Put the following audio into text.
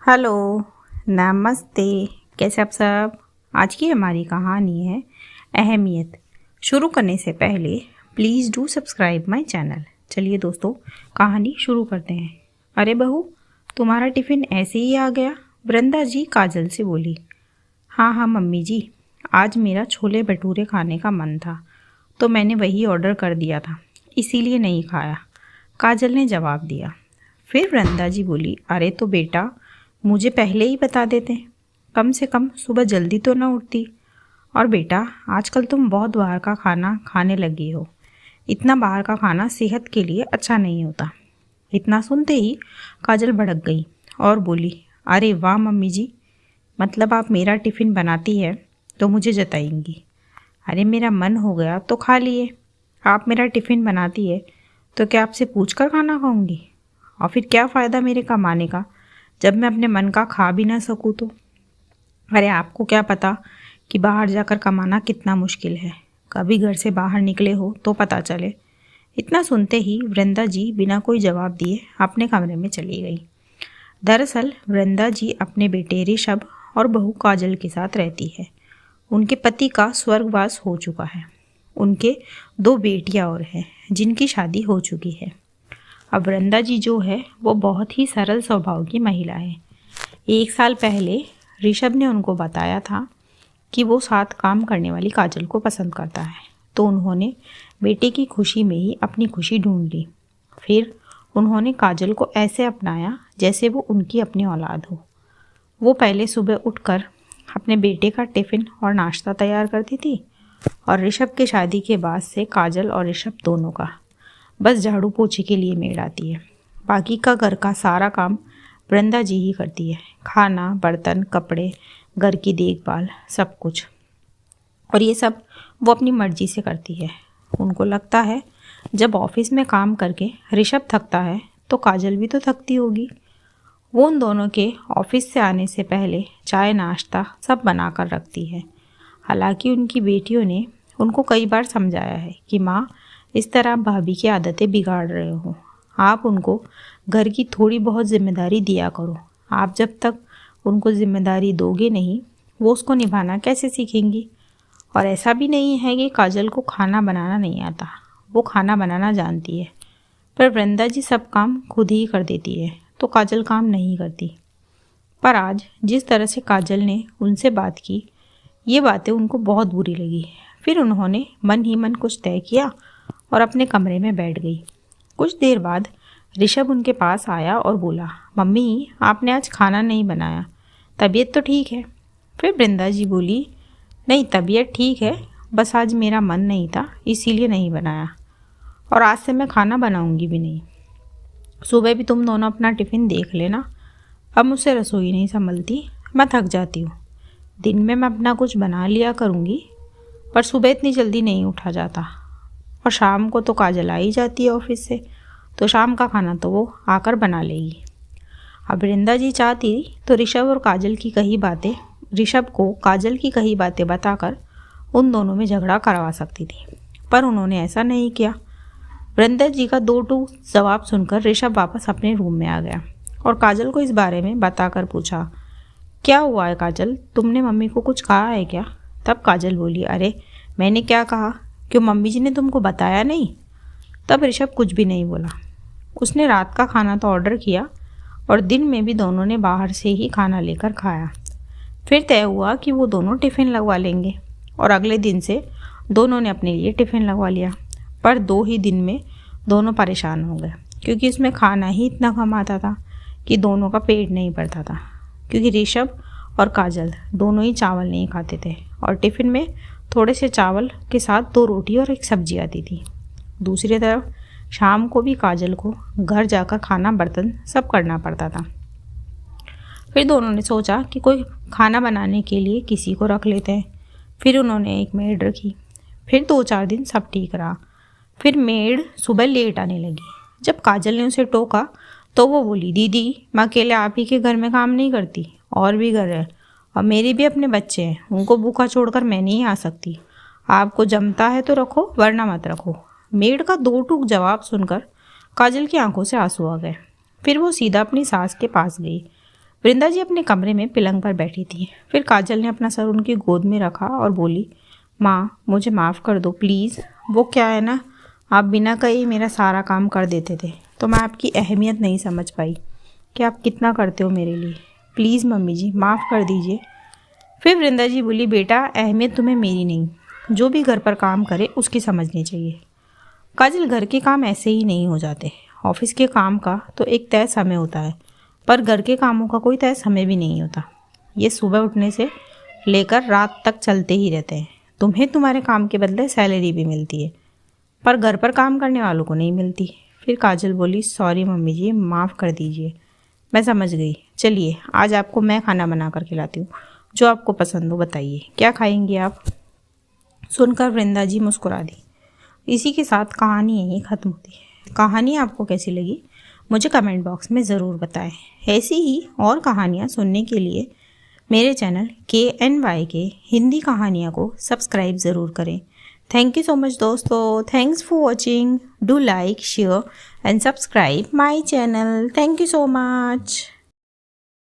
Hello, नमस्ते। कैसे आप सब? आज की हमारी कहानी है अहमियत। शुरू करने से पहले please do subscribe my channel. चलिए दोस्तों, कहानी शुरू करते हैं। अरे बहू, तुम्हारा टिफ़िन ऐसे ही आ गया? वृंदा जी काजल से बोली। हाँ हाँ मम्मी जी, आज मेरा छोले भटूरे खाने का मन था तो मैंने वही ऑर्डर कर दिया था, इसीलिए नहीं खाया, काजल ने जवाब दिया। फिर वृंदा जी बोली, अरे तो बेटा, मुझे पहले ही बता देते, कम से कम सुबह जल्दी तो ना उठती। और बेटा, आजकल तुम बहुत बाहर का खाना खाने लगी हो। इतना बाहर का खाना सेहत के लिए अच्छा नहीं होता। इतना सुनते ही काजल भड़क गई और बोली, अरे वाह मम्मी जी, मतलब आप मेरा टिफ़िन बनाती है तो मुझे जताएंगी। अरे मेरा मन हो गया तो खा लिए। आप मेरा टिफ़िन बनाती है तो क्या आपसे पूछ कर खाना खाऊंगी? और फिर क्या फ़ायदा मेरे कमाने का जब मैं अपने मन का खा भी ना सकूँ तो? अरे आपको क्या पता कि बाहर जाकर कमाना कितना मुश्किल है। कभी घर से बाहर निकले हो तो पता चले। इतना सुनते ही वृंदा जी बिना कोई जवाब दिए अपने कमरे में चली गई। दरअसल वृंदा जी अपने बेटे ऋषभ और बहू काजल के साथ रहती है। उनके पति का स्वर्गवास हो चुका है। उनके 2 बेटियां और हैं जिनकी शादी हो चुकी है। अब वृंदा जी जो है वो बहुत ही सरल स्वभाव की महिला है। 1 साल पहले ऋषभ ने उनको बताया था कि वो साथ काम करने वाली काजल को पसंद करता है, तो उन्होंने बेटे की खुशी में ही अपनी खुशी ढूंढ ली। फिर उन्होंने काजल को ऐसे अपनाया जैसे वो उनकी अपनी औलाद हो। वो पहले सुबह उठकर अपने बेटे का टिफ़िन और नाश्ता तैयार करती थी और ऋषभ की शादी के बाद से काजल और ऋषभ दोनों का बस झाड़ू पोछे के लिए मेड आती है। बाकी का घर का सारा काम वृंदा जी ही करती है। खाना, बर्तन, कपड़े, घर की देखभाल, सब कुछ। और ये सब वो अपनी मर्जी से करती है। उनको लगता है जब ऑफिस में काम करके ऋषभ थकता है तो काजल भी तो थकती होगी। वो उन दोनों के ऑफिस से आने से पहले चाय नाश्ता सब बना कर रखती है। हालांकि उनकी बेटियों ने उनको कई बार समझाया है कि माँ, इस तरह भाभी की आदतें बिगाड़ रहे हो। आप उनको घर की थोड़ी बहुत जिम्मेदारी दिया करो। आप जब तक उनको जिम्मेदारी दोगे नहीं, वो उसको निभाना कैसे सीखेंगी? और ऐसा भी नहीं है कि काजल को खाना बनाना नहीं आता, वो खाना बनाना जानती है। पर वृंदा जी सब काम खुद ही कर देती है तो काजल काम नहीं करती। पर आज जिस तरह से काजल ने उनसे बात की, ये बातें उनको बहुत बुरी लगी। फिर उन्होंने मन ही मन कुछ तय किया और अपने कमरे में बैठ गई। कुछ देर बाद ऋषभ उनके पास आया और बोला, मम्मी, आपने आज खाना नहीं बनाया, तबीयत तो ठीक है? फिर वृंदा जी बोली, नहीं तबीयत ठीक है, बस आज मेरा मन नहीं था इसीलिए नहीं बनाया, और आज से मैं खाना बनाऊंगी भी नहीं। सुबह भी तुम दोनों अपना टिफ़िन देख लेना, अब मुझसे रसोई नहीं संभलती, मैं थक जाती हूँ। दिन में मैं अपना कुछ बना लिया करूँगी, पर सुबह इतनी जल्दी नहीं उठा जाता, और शाम को तो काजल आ ही जाती है ऑफिस से, तो शाम का खाना तो वो आकर बना लेगी। अब वृंदा जी चाहती तो ऋषभ को काजल की कही बातें बताकर उन दोनों में झगड़ा करवा सकती थी, पर उन्होंने ऐसा नहीं किया। वृंदा जी का 2 टूक जवाब सुनकर ऋषभ वापस अपने रूम में आ गया और काजल को इस बारे में बताकर पूछा, क्या हुआ है काजल, तुमने मम्मी को कुछ कहा है क्या? तब काजल बोली, अरे मैंने क्या कहा, क्यों मम्मी जी ने तुमको बताया नहीं? तब ऋषभ कुछ भी नहीं बोला। उसने रात का खाना तो ऑर्डर किया और दिन में भी दोनों ने बाहर से ही खाना लेकर खाया। फिर तय हुआ कि वो दोनों टिफ़िन लगवा लेंगे और अगले दिन से दोनों ने अपने लिए टिफ़िन लगवा लिया। पर 2 ही दिन में दोनों परेशान हो गए, क्योंकि इसमें खाना ही इतना कम आता था कि दोनों का पेट नहीं भरता था। क्योंकि ऋषभ और काजल दोनों ही चावल नहीं खाते थे और टिफ़िन में थोड़े से चावल के साथ 2 रोटी और 1 सब्जी आती थी। दूसरी तरफ शाम को भी काजल को घर जाकर खाना, बर्तन सब करना पड़ता था। फिर दोनों ने सोचा कि कोई खाना बनाने के लिए किसी को रख लेते हैं। फिर उन्होंने एक मेड रखी। फिर 2-4 दिन सब ठीक रहा। फिर मेड सुबह लेट आने लगी। जब काजल ने उसे टोका तो वो बोली, दीदी, मैं अकेले आप ही के घर में काम नहीं करती, और भी घर है और मेरे भी अपने बच्चे हैं, उनको भूखा छोड़कर मैं नहीं आ सकती। आपको जमता है तो रखो, वरना मत रखो। मेड का 2 टूक जवाब सुनकर काजल की आंखों से आंसू आ गए। फिर वो सीधा अपनी सास के पास गई। वृंदा जी अपने कमरे में पलंग पर बैठी थी। फिर काजल ने अपना सर उनकी गोद में रखा और बोली, माँ मुझे माफ़ कर दो प्लीज़। वो क्या है ना, आप बिना कहे मेरा सारा काम कर देते थे, तो मैं आपकी अहमियत नहीं समझ पाई कि आप कितना करते हो मेरे लिए। प्लीज़ मम्मी जी माफ़ कर दीजिए। फिर वृंदा जी बोली, बेटा अहमियत तुम्हें मेरी नहीं, जो भी घर पर काम करे उसकी समझनी चाहिए। काजल, घर के काम ऐसे ही नहीं हो जाते। ऑफिस के काम का तो एक तय समय होता है, पर घर के कामों का कोई तय समय भी नहीं होता। ये सुबह उठने से लेकर रात तक चलते ही रहते हैं। तुम्हें तुम्हारे काम के बदले सैलरी भी मिलती है, पर घर पर काम करने वालों को नहीं मिलती। फिर काजल बोली, सॉरी मम्मी जी माफ़ कर दीजिए, मैं समझ गई। चलिए आज आपको मैं खाना बना कर खिलाती हूँ, जो आपको पसंद हो बताइए, क्या खाएंगी आप। सुनकर वृंदा जी मुस्कुरा दी। इसी के साथ कहानी यहीं ख़त्म होती है। कहानी आपको कैसी लगी मुझे कमेंट बॉक्स में ज़रूर बताएं। ऐसी ही और कहानियाँ सुनने के लिए मेरे चैनल KNY के हिंदी कहानियाँ को सब्सक्राइब ज़रूर करें। थैंक यू सो मच दोस्तों। Thanks for watching. Do like, share and subscribe my channel. Thank you so much.